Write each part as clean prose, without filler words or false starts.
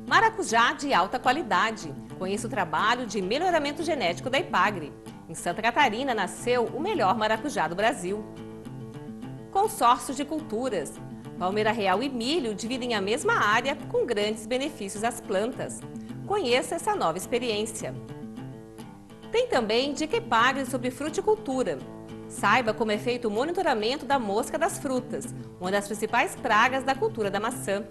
Maracujá de alta qualidade. Conheça o trabalho de melhoramento genético da Ipagre. Em Santa Catarina nasceu o melhor maracujá do Brasil. Consórcio de culturas. Palmeira real e milho dividem a mesma área com grandes benefícios às plantas. Conheça essa nova experiência. Tem também dica Ipagre sobre fruticultura. Saiba como é feito o monitoramento da mosca das frutas, uma das principais pragas da cultura da maçã.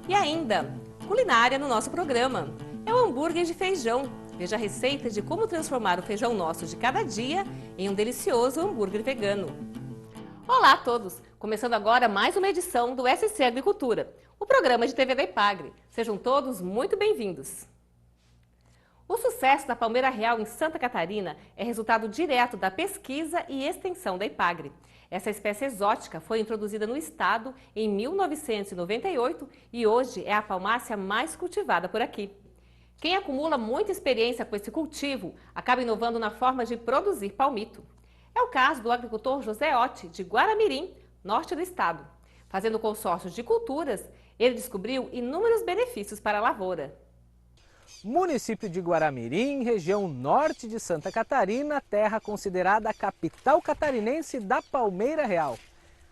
E ainda, culinária no nosso programa. É o hambúrguer de feijão. Veja a receita de como transformar o feijão nosso de cada dia em um delicioso hambúrguer vegano. Olá a todos! Começando agora mais uma edição do SC Agricultura, o programa de TV da Ipagre. Sejam todos muito bem-vindos. O sucesso da palmeira real em Santa Catarina é resultado direto da pesquisa e extensão da Ipagre. Essa espécie exótica foi introduzida no estado em 1998 e hoje é a palmácea mais cultivada por aqui. Quem acumula muita experiência com esse cultivo acaba inovando na forma de produzir palmito. É o caso do agricultor José Otti, de Guaramirim, norte do estado. Fazendo consórcios de culturas, ele descobriu inúmeros benefícios para a lavoura. Município de Guaramirim, região norte de Santa Catarina, terra considerada a capital catarinense da palmeira real.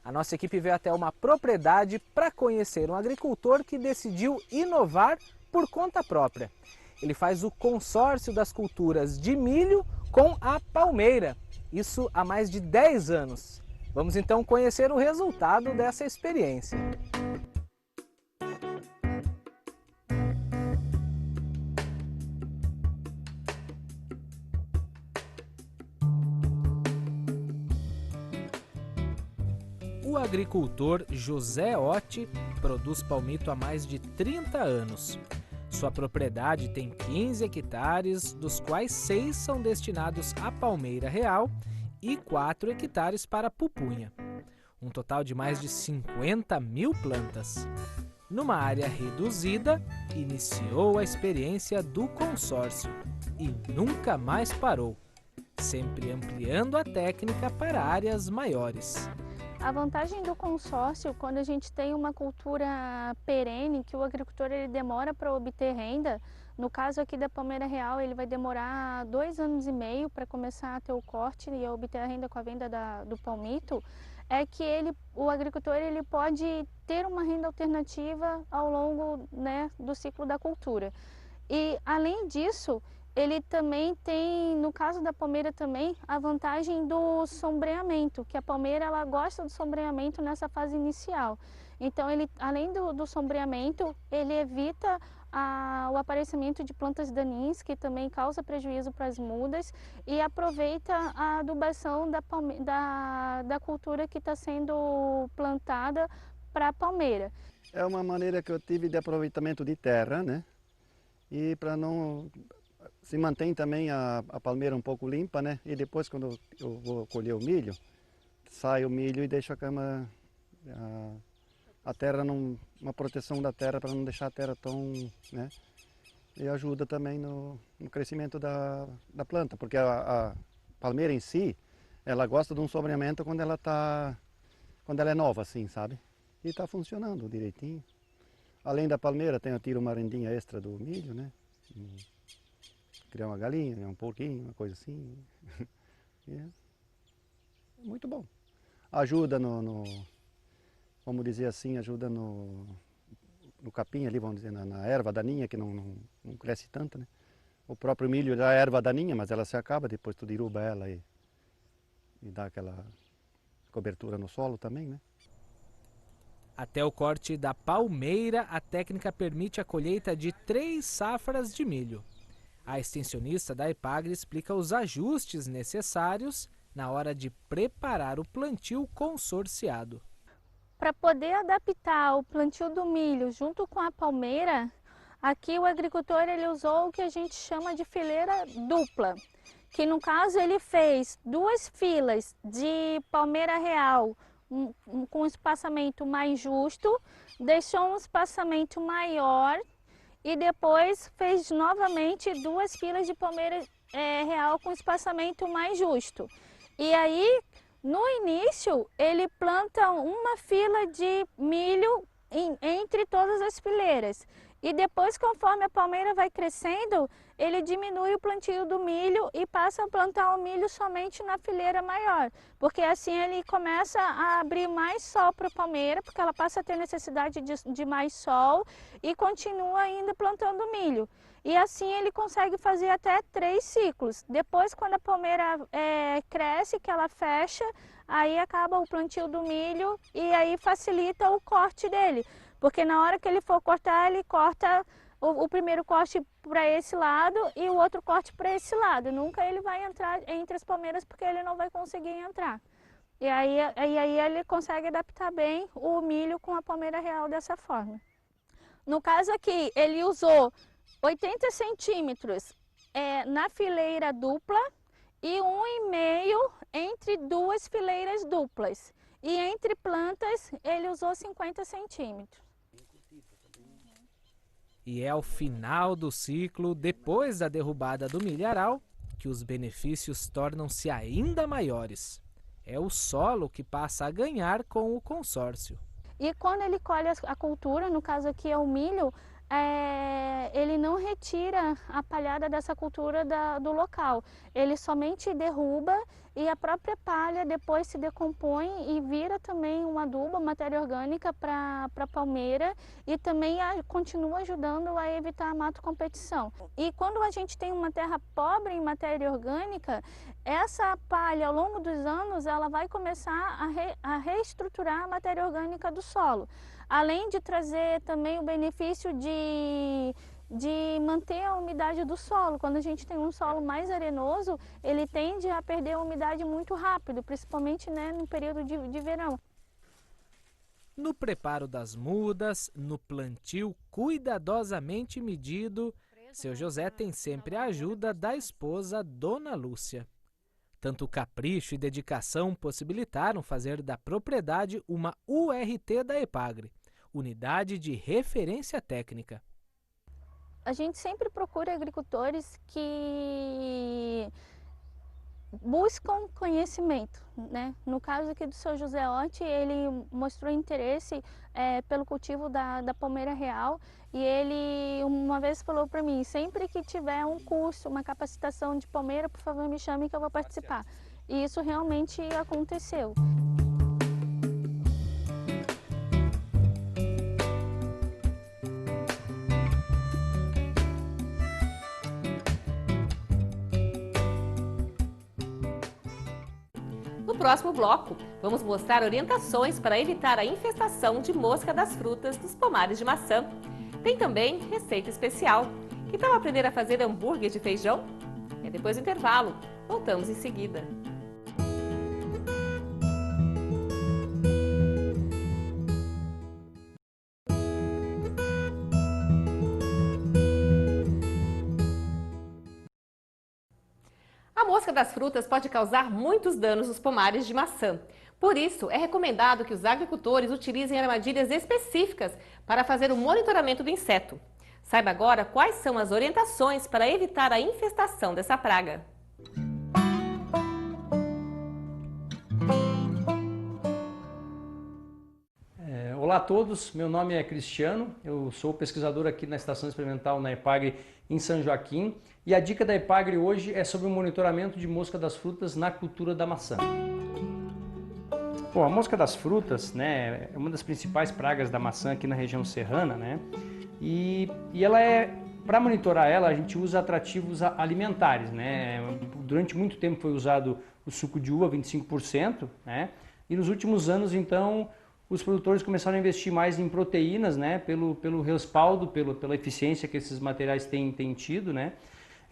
A nossa equipe veio até uma propriedade para conhecer um agricultor que decidiu inovar por conta própria. Ele faz o consórcio das culturas de milho com a palmeira, isso há mais de 10 anos. Vamos então conhecer o resultado dessa experiência. O agricultor José Otti produz palmito há mais de 30 anos. Sua propriedade tem 15 hectares, dos quais 6 são destinados à palmeira real e 4 hectares para pupunha. Um total de mais de 50 mil plantas. Numa área reduzida, iniciou a experiência do consórcio e nunca mais parou, sempre ampliando a técnica para áreas maiores. A vantagem do consórcio, quando a gente tem uma cultura perene, que o agricultor ele demora para obter renda, no caso aqui da palmeira real, ele vai demorar 2 anos e meio para começar a ter o corte e a obter a renda com a venda do palmito, é que o agricultor ele pode ter uma renda alternativa ao longo, né, do ciclo da cultura. E além disso, ele também tem, no caso da palmeira também, a vantagem do sombreamento, que a palmeira ela gosta do sombreamento nessa fase inicial. Então, ele, além do sombreamento, ele evita o aparecimento de plantas daninhas, que também causa prejuízo para as mudas, e aproveita a adubação da cultura que está sendo plantada para a palmeira. É uma maneira que eu tive de aproveitamento de terra, né? E para não... se mantém também a palmeira um pouco limpa, né? E depois, quando eu vou colher o milho, sai o milho e deixo a terra, uma proteção da terra para não deixar a terra tão, né? E ajuda também no crescimento da planta, porque a palmeira em si, ela gosta de um sombreamento quando ela é nova, assim, sabe? E está funcionando direitinho. Além da palmeira, eu tiro uma rendinha extra do milho, né? Criar uma galinha, um porquinho, uma coisa assim. É muito bom. Ajuda vamos dizer assim, ajuda no capim ali, vamos dizer, na erva daninha, que não cresce tanto, né? O próprio milho já é erva daninha, mas ela se acaba, depois tu derruba ela e dá aquela cobertura no solo também, né? Até o corte da palmeira, a técnica permite a colheita de 3 safras de milho. A extensionista da Ipagre explica os ajustes necessários na hora de preparar o plantio consorciado. Para poder adaptar o plantio do milho junto com a palmeira, aqui o agricultor ele usou o que a gente chama de fileira dupla, que no caso ele fez 2 filas de palmeira real com um espaçamento mais justo, deixou um espaçamento maior e depois fez novamente 2 filas de palmeira real com espaçamento mais justo. E aí, no início, ele planta uma fila de milho entre todas as fileiras. E depois, conforme a palmeira vai crescendo, ele diminui o plantio do milho e passa a plantar o milho somente na fileira maior. Porque assim ele começa a abrir mais sol para a palmeira, porque ela passa a ter necessidade de mais sol e continua ainda plantando milho. E assim ele consegue fazer até 3 ciclos. Depois, quando a palmeira cresce, que ela fecha, aí acaba o plantio do milho e aí facilita o corte dele. Porque na hora que ele for cortar, ele corta o primeiro corte para esse lado e o outro corte para esse lado. Nunca ele vai entrar entre as palmeiras porque ele não vai conseguir entrar. E aí ele consegue adaptar bem o milho com a palmeira real dessa forma. No caso aqui, ele usou 80 centímetros na fileira dupla e 1,5 entre 2 fileiras duplas. E entre plantas, ele usou 50 centímetros. E é ao final do ciclo, depois da derrubada do milharal, que os benefícios tornam-se ainda maiores. É o solo que passa a ganhar com o consórcio. E quando ele colhe a cultura, no caso aqui é o milho, ele não retira a palhada dessa cultura do local. Ele somente derruba e a própria palha depois se decompõe e vira também um adubo, matéria orgânica para a palmeira e também continua ajudando a evitar a mato-competição. E quando a gente tem uma terra pobre em matéria orgânica, essa palha ao longo dos anos ela vai começar a reestruturar a matéria orgânica do solo. Além de trazer também o benefício de manter a umidade do solo. Quando a gente tem um solo mais arenoso, ele tende a perder a umidade muito rápido, principalmente no período de verão. No preparo das mudas, no plantio cuidadosamente medido, seu José tem sempre a ajuda da esposa Dona Lúcia. Tanto capricho e dedicação possibilitaram fazer da propriedade uma URT da EPAGRE, Unidade de Referência Técnica. A gente sempre procura agricultores que buscam conhecimento, né? No caso aqui do seu José Otti, ele mostrou interesse pelo cultivo da palmeira real e ele uma vez falou para mim, sempre que tiver um curso, uma capacitação de palmeira, por favor me chame que eu vou participar. E isso realmente aconteceu. No próximo bloco, vamos mostrar orientações para evitar a infestação de mosca das frutas dos pomares de maçã. Tem também receita especial. Que tal aprender a fazer hambúrguer de feijão? É depois do intervalo. Voltamos em seguida. A mosca das frutas pode causar muitos danos nos pomares de maçã. Por isso, é recomendado que os agricultores utilizem armadilhas específicas para fazer o monitoramento do inseto. Saiba agora quais são as orientações para evitar a infestação dessa praga. Olá a todos, meu nome é Cristiano, eu sou pesquisador aqui na Estação Experimental na EPAGRE em São Joaquim e a dica da EPAGRE hoje é sobre o monitoramento de mosca das frutas na cultura da maçã. Bom, a mosca das frutas, né, é uma das principais pragas da maçã aqui na região serrana, né, e ela para monitorar ela a gente usa atrativos alimentares, né, durante muito tempo foi usado o suco de uva 25%, né, e nos últimos anos então os produtores começaram a investir mais em proteínas, né, pelo respaldo, pela eficiência que esses materiais têm tido, né.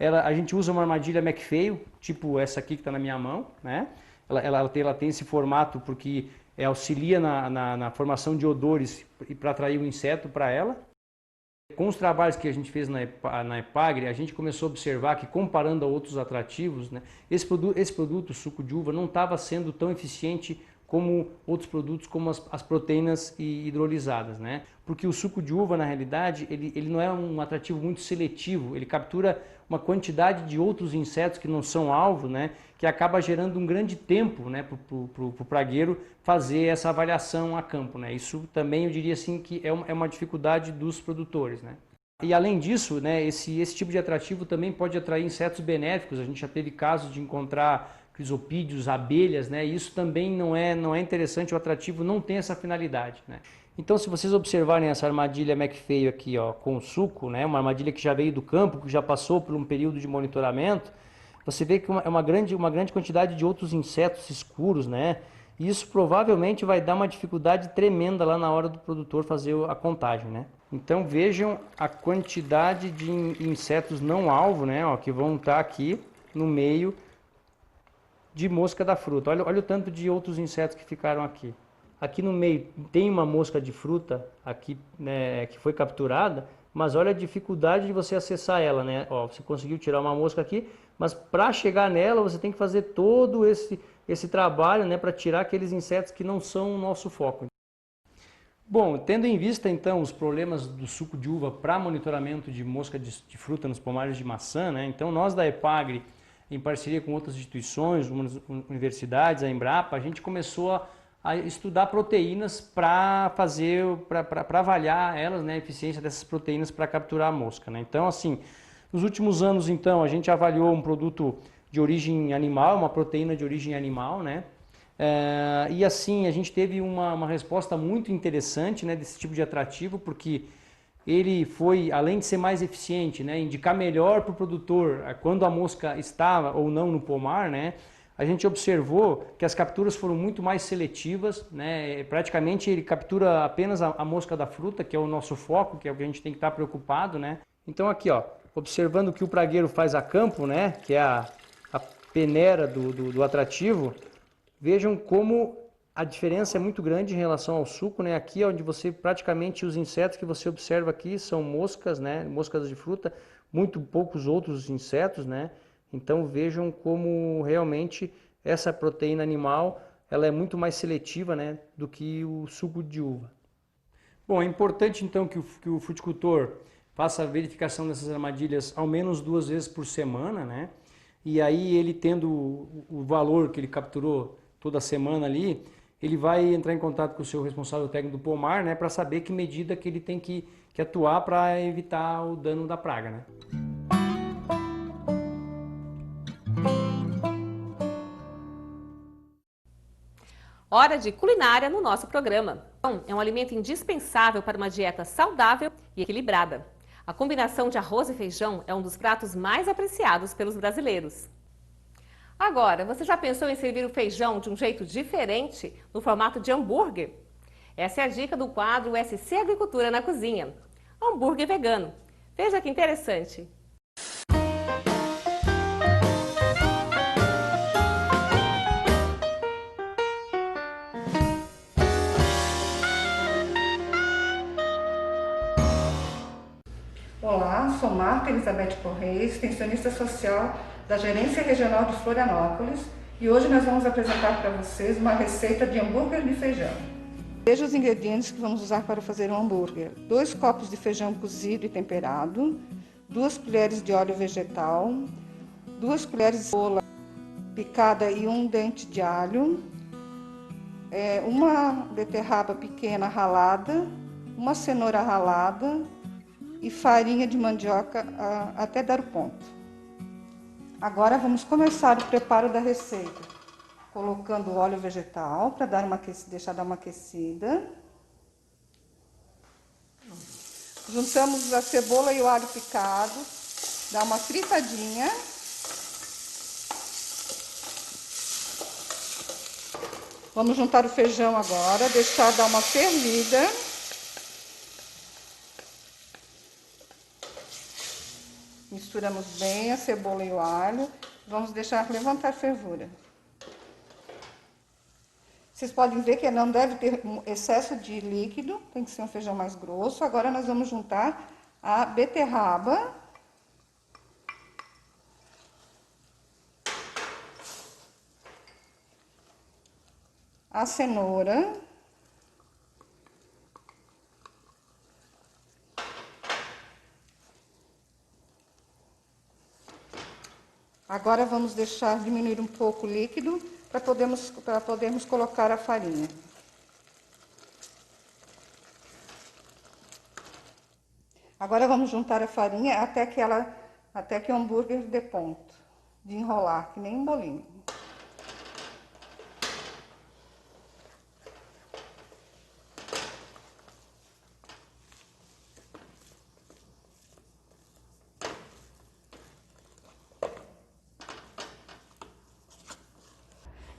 A gente usa uma armadilha McPhail, tipo essa aqui que está na minha mão, né. Ela tem esse formato porque auxilia na formação de odores e para atrair o inseto para ela. Com os trabalhos que a gente fez na EPAGRE, a gente começou a observar que, comparando a outros atrativos, né, esse produto, suco de uva, não estava sendo tão eficiente como outros produtos, como as proteínas hidrolisadas, né? Porque o suco de uva, na realidade, ele não é um atrativo muito seletivo, ele captura uma quantidade de outros insetos que não são alvo, né? Que acaba gerando um grande tempo, né, para o pragueiro fazer essa avaliação a campo, né? Isso também eu diria assim que é uma dificuldade dos produtores, né? E além disso, né, esse tipo de atrativo também pode atrair insetos benéficos. A gente já teve casos de encontrar crisopídeos, abelhas, né? E isso também não é interessante, o atrativo não tem essa finalidade, né? Então, se vocês observarem essa armadilha McPhail aqui, ó, com suco, né, uma armadilha que já veio do campo, que já passou por um período de monitoramento, você vê que é uma grande quantidade de outros insetos escuros, né? E isso provavelmente vai dar uma dificuldade tremenda lá na hora do produtor fazer a contagem, né? Então vejam a quantidade de insetos não alvo, né, ó, que vão estar aqui no meio de mosca da fruta. Olha o tanto de outros insetos que ficaram aqui. Aqui no meio tem uma mosca de fruta aqui, né, que foi capturada, mas olha a dificuldade de você acessar ela, né? Ó, você conseguiu tirar uma mosca aqui, mas para chegar nela você tem que fazer todo esse trabalho, né, para tirar aqueles insetos que não são o nosso foco. Bom, tendo em vista então os problemas do suco de uva para monitoramento de mosca de fruta nos pomares de maçã, né? Então nós da EPAGRE, em parceria com outras instituições, universidades, a Embrapa, a gente começou a estudar proteínas para avaliar elas, né, a eficiência dessas proteínas para capturar a mosca, né? Então, assim, nos últimos anos, então, a gente avaliou um produto de origem animal, uma proteína de origem animal, né? E assim, a gente teve uma resposta muito interessante, né, desse tipo de atrativo, porque ele foi, além de ser mais eficiente, né, indicar melhor para o produtor quando a mosca estava ou não no pomar, né, a gente observou que as capturas foram muito mais seletivas, né, praticamente ele captura apenas a mosca da fruta, que é o nosso foco, que é o que a gente tem que estar preocupado, né. Então aqui, ó, observando o que o pragueiro faz a campo, né, que é a peneira do atrativo, vejam como a diferença é muito grande em relação ao suco, né? Aqui onde você praticamente os insetos que você observa aqui são moscas, né? Moscas de fruta, muito poucos outros insetos, né? Então vejam como realmente essa proteína animal ela é muito mais seletiva, né, do que o suco de uva. Bom, é importante então que o fruticultor faça a verificação dessas armadilhas ao menos 2 vezes por semana, né? E aí ele tendo o valor que ele capturou toda semana ali, ele vai entrar em contato com o seu responsável técnico do pomar, né, para saber que medida que ele tem que atuar para evitar o dano da praga, né? Hora de culinária no nosso programa. Pão é um alimento indispensável para uma dieta saudável e equilibrada. A combinação de arroz e feijão é um dos pratos mais apreciados pelos brasileiros. Agora, você já pensou em servir o feijão de um jeito diferente, no formato de hambúrguer? Essa é a dica do quadro SC Agricultura na Cozinha. Hambúrguer vegano. Veja que interessante. Olá, sou Marta Elizabeth Correia, extensionista social da Gerência Regional de Florianópolis, e hoje nós vamos apresentar para vocês uma receita de hambúrguer de feijão. Veja os ingredientes que vamos usar para fazer um hambúrguer: 2 copos de feijão cozido e temperado, 2 colheres de óleo vegetal, 2 colheres de cebola picada e 1 dente de alho, uma beterraba pequena ralada, uma cenoura ralada e farinha de mandioca até dar o ponto. Agora vamos começar o preparo da receita, colocando o óleo vegetal para deixar dar uma aquecida. Juntamos a cebola e o alho picado, dá uma fritadinha. Vamos juntar o feijão agora, deixar dar uma fervida. Misturamos bem a cebola e o alho. Vamos deixar levantar a fervura. Vocês podem ver que não deve ter excesso de líquido, tem que ser um feijão mais grosso. Agora nós vamos juntar a beterraba. a cenoura, agora vamos deixar diminuir um pouco o líquido para podermos colocar a farinha. Agora vamos juntar a farinha até que o hambúrguer dê ponto de enrolar, que nem um bolinho.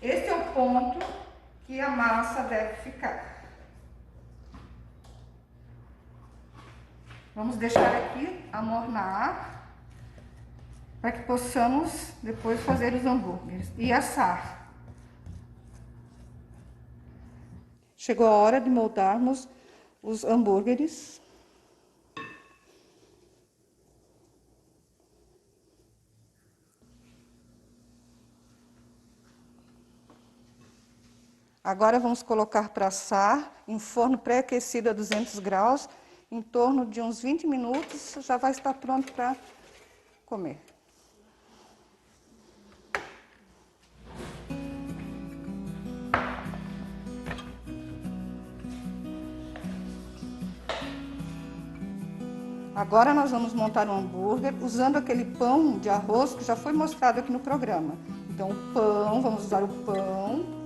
Esse é o ponto que a massa deve ficar. Vamos deixar aqui amornar para que possamos depois fazer os hambúrgueres e assar. Chegou a hora de moldarmos os hambúrgueres. Agora vamos colocar para assar em forno pré-aquecido a 200 graus. Em torno de uns 20 minutos já vai estar pronto para comer. Agora nós vamos montar um hambúrguer usando aquele pão de arroz que já foi mostrado aqui no programa. Então o pão, vamos usar o pão.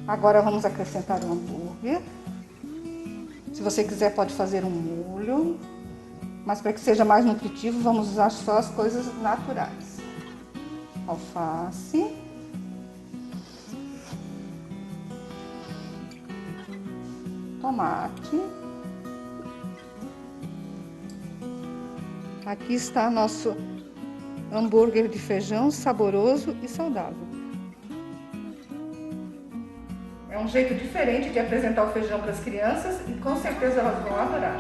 Agora vamos acrescentar o hambúrguer. Se você quiser pode fazer um molho, mas para que seja mais nutritivo vamos usar só as coisas naturais. Alface. Tomate. Aqui está nosso hambúrguer de feijão saboroso e saudável. É um jeito diferente de apresentar o feijão para as crianças e com certeza elas vão adorar.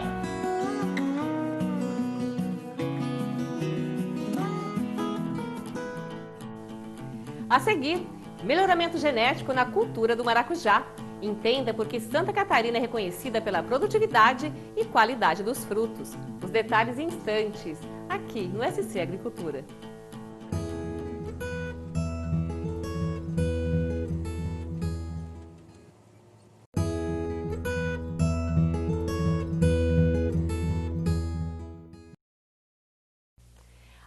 A seguir, melhoramento genético na cultura do maracujá. Entenda por que Santa Catarina é reconhecida pela produtividade e qualidade dos frutos. Os detalhes em instantes, aqui no SC Agricultura.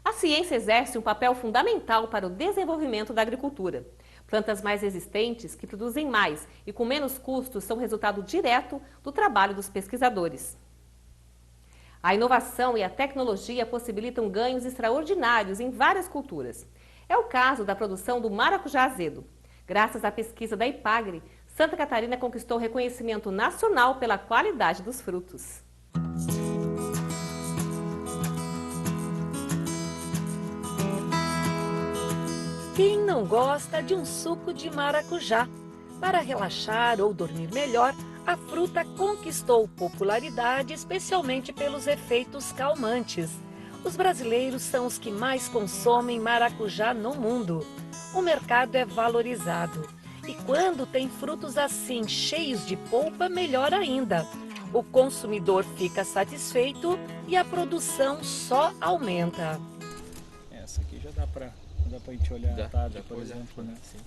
A ciência exerce um papel fundamental para o desenvolvimento da agricultura. Plantas mais resistentes, que produzem mais e com menos custos, são resultado direto do trabalho dos pesquisadores. A inovação e a tecnologia possibilitam ganhos extraordinários em várias culturas. É o caso da produção do maracujá azedo. Graças à pesquisa da IPAGRE, Santa Catarina conquistou reconhecimento nacional pela qualidade dos frutos. Quem não gosta de um suco de maracujá? Para relaxar ou dormir melhor, a fruta conquistou popularidade especialmente pelos efeitos calmantes. Os brasileiros são os que mais consomem maracujá no mundo. O mercado é valorizado. E quando tem frutos assim, cheios de polpa, melhor ainda. O consumidor fica satisfeito e a produção só aumenta. Essa aqui já dá para a gente olhar a tarde, por exemplo, né? Sim.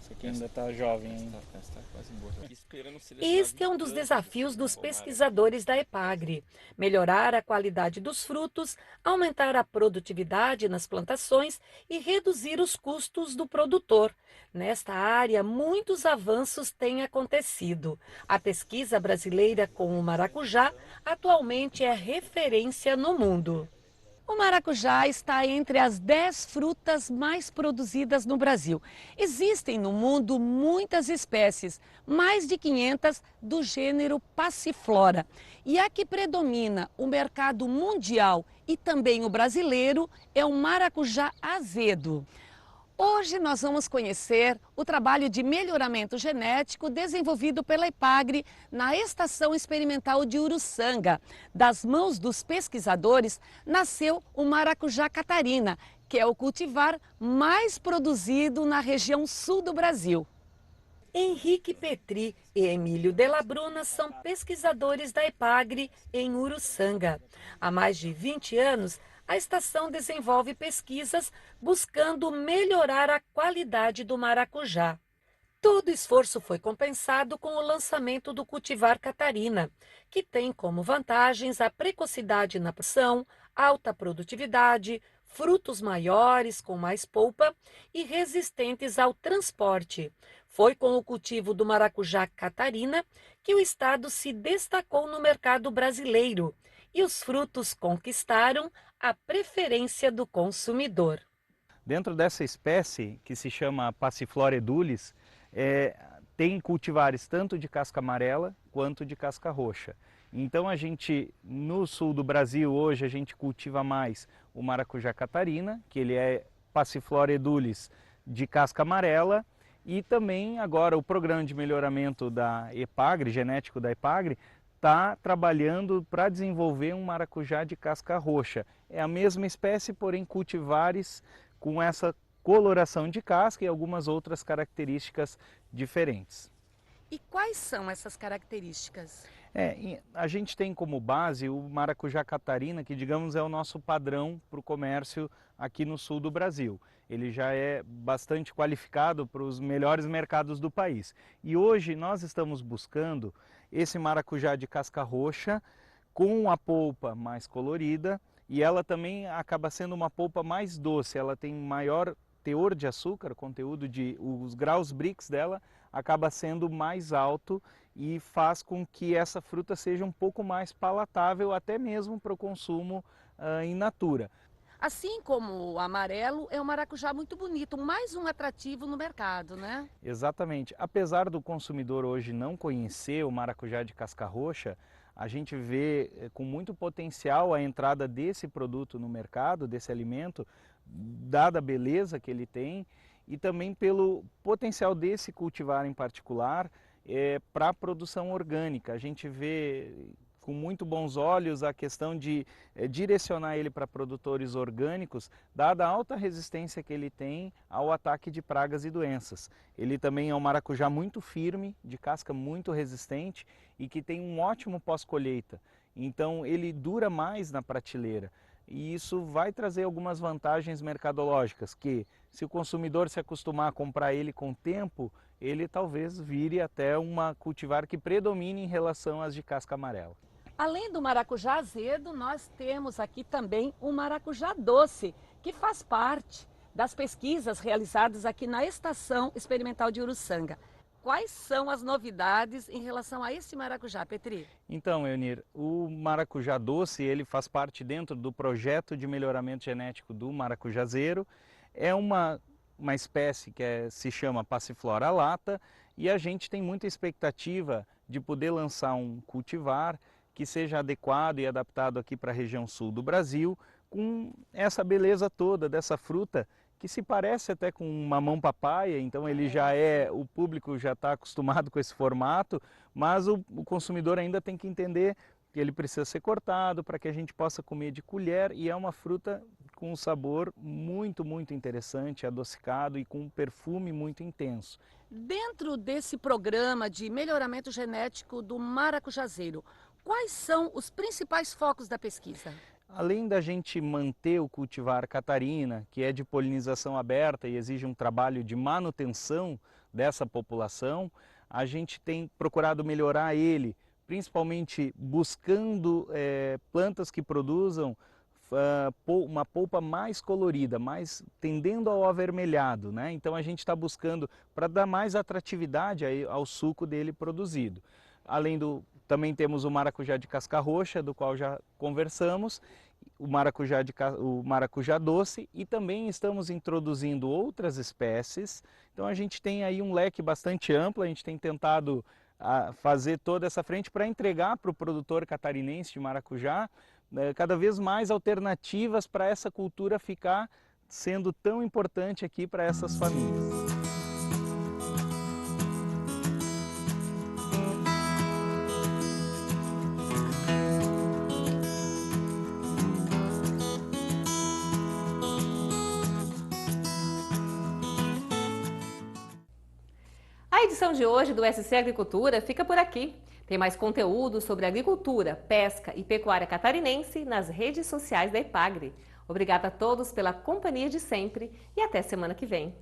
Essa aqui ainda está jovem ainda. Este é um dos desafios dos pesquisadores da IPAGRE: melhorar a qualidade dos frutos, aumentar a produtividade nas plantações e reduzir os custos do produtor. Nesta área, muitos avanços têm acontecido. A pesquisa brasileira com o maracujá atualmente é referência no mundo. O maracujá está entre as 10 frutas mais produzidas no Brasil. Existem no mundo muitas espécies, mais de 500 do gênero Passiflora. E a que predomina o mercado mundial e também o brasileiro é o maracujá azedo. Hoje nós vamos conhecer o trabalho de melhoramento genético desenvolvido pela IPAGRE na Estação Experimental de Uruçanga. Das mãos dos pesquisadores nasceu o maracujá Catarina, que é o cultivar mais produzido na região sul do Brasil. Henrique Petri e Emílio Della Bruna são pesquisadores da EPAGRE em Uruçanga. Há mais de 20 anos, a estação desenvolve pesquisas buscando melhorar a qualidade do maracujá. Todo esforço foi compensado com o lançamento do cultivar Catarina, que tem como vantagens a precocidade na produção, alta produtividade, frutos maiores com mais polpa e resistentes ao transporte. Foi com o cultivo do maracujá Catarina que o estado se destacou no mercado brasileiro e os frutos conquistaram a preferência do consumidor. Dentro dessa espécie, que se chama Passiflora edulis, tem cultivares tanto de casca amarela quanto de casca roxa. Então a gente, no sul do Brasil, hoje a gente cultiva mais o maracujá Catarina, que ele é Passiflora edulis de casca amarela, e também agora o programa de melhoramento da EPAGRE, genético da EPAGRE, está trabalhando para desenvolver um maracujá de casca roxa. É a mesma espécie, porém cultivares com essa coloração de casca e algumas outras características diferentes. E quais são essas características? A gente tem como base o maracujá Catarina, que digamos é o nosso padrão para o comércio aqui no sul do Brasil. Ele já é bastante qualificado para os melhores mercados do país. E hoje nós estamos buscando esse maracujá de casca roxa com a polpa mais colorida, e ela também acaba sendo uma polpa mais doce, ela tem maior teor de açúcar, os graus Brix dela acaba sendo mais alto e faz com que essa fruta seja um pouco mais palatável até mesmo para o consumo in natura. Assim como o amarelo, é um maracujá muito bonito, mais um atrativo no mercado, né? Exatamente. Apesar do consumidor hoje não conhecer o maracujá de casca roxa, a gente vê com muito potencial a entrada desse produto no mercado, desse alimento, dada a beleza que ele tem e também pelo potencial desse cultivar em particular para a produção orgânica. A gente vê com muito bons olhos a questão de direcionar ele para produtores orgânicos, dada a alta resistência que ele tem ao ataque de pragas e doenças. Ele também é um maracujá muito firme, de casca muito resistente e que tem um ótimo pós-colheita. Então ele dura mais na prateleira. E isso vai trazer algumas vantagens mercadológicas, que se o consumidor se acostumar a comprar ele com o tempo, ele talvez vire até uma cultivar que predomine em relação às de casca amarela. Além do maracujá azedo, nós temos aqui também o maracujá doce, que faz parte das pesquisas realizadas aqui na Estação Experimental de Uruçanga. Quais são as novidades em relação a esse maracujá, Petri? Então, Eunir, o maracujá doce, ele faz parte dentro do projeto de melhoramento genético do maracujazeiro. É uma espécie que se chama Passiflora lata e a gente tem muita expectativa de poder lançar um cultivar que seja adequado e adaptado aqui para a região sul do Brasil, com essa beleza toda dessa fruta que se parece até com um mamão papaya, então ele o público já está acostumado com esse formato, mas o consumidor ainda tem que entender que ele precisa ser cortado para que a gente possa comer de colher, e é uma fruta com um sabor muito, muito interessante, adocicado e com um perfume muito intenso. Dentro desse programa de melhoramento genético do maracujazeiro, quais são os principais focos da pesquisa? Além da gente manter o cultivar Catarina, que é de polinização aberta e exige um trabalho de manutenção dessa população, a gente tem procurado melhorar ele, principalmente buscando plantas que produzam uma polpa mais colorida, mais tendendo ao avermelhado, né? Então a gente está buscando para dar mais atratividade ao suco dele produzido. Também temos o maracujá de casca roxa, do qual já conversamos, o maracujá doce, e também estamos introduzindo outras espécies. Então a gente tem aí um leque bastante amplo, a gente tem tentado fazer toda essa frente para entregar para o produtor catarinense de maracujá cada vez mais alternativas para essa cultura ficar sendo tão importante aqui para essas famílias. A edição de hoje do SC Agricultura fica por aqui. Tem mais conteúdo sobre agricultura, pesca e pecuária catarinense nas redes sociais da EPAGRE. Obrigada a todos pela companhia de sempre e até semana que vem.